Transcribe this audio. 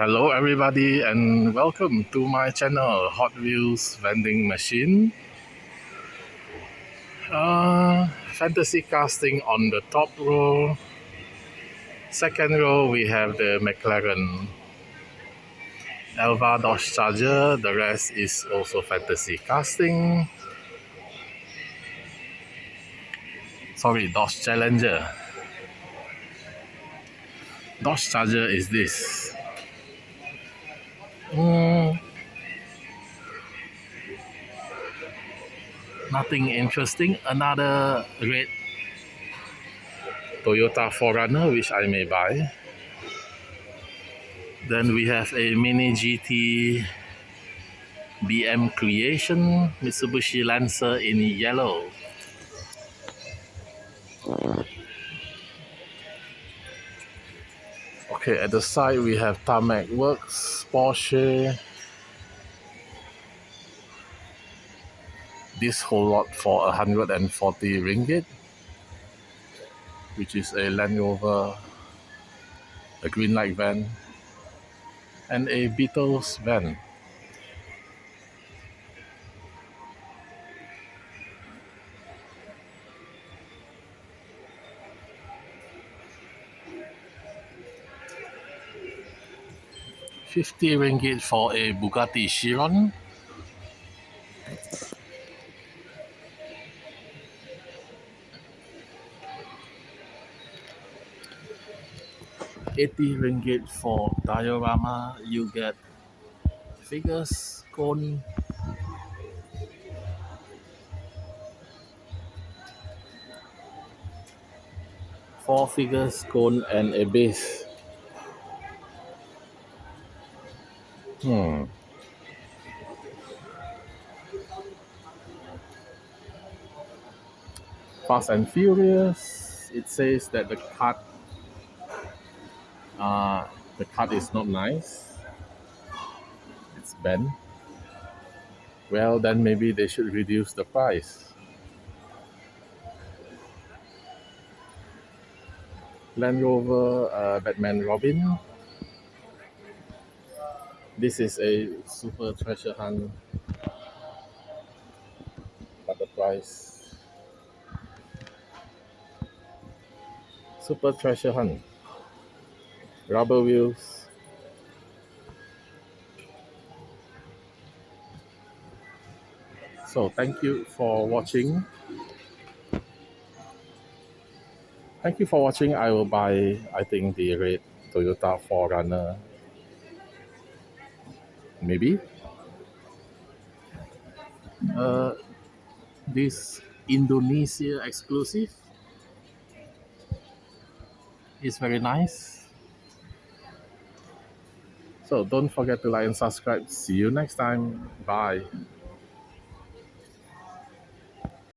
Hello everybody and welcome to my channel Hot Wheels vending machine. Fantasy casting on the top row. Second row we have the McLaren Elva Dodge Charger. The rest is also fantasy casting. Sorry, Dodge Challenger. Dodge Charger is this. Nothing interesting. Another red Toyota 4Runner which I may buy. Then we have a Mini GT BM Creation Mitsubishi Lancer in yellow. Okay, at the side we have Tarmac Works, Porsche. This whole lot for 140 ringgit, which is a Land Rover, a green light van, and a Beatles van. ringgit for a Bugatti Chiron. ringgit for diorama. You get figures, cone, four figures, cone, and a base. Fast and Furious. It says that the cut is not nice. It's bent. Well, then maybe they should reduce the price. Land Rover Batman Robin. This is a super treasure hunt, but the price. Super treasure hunt. Rubber wheels. So thank you for watching. Thank you for watching. I will buy, I think, the red Toyota 4Runner. Maybe. This Indonesia exclusive is very nice. So don't forget to like and subscribe. See you next time. Bye.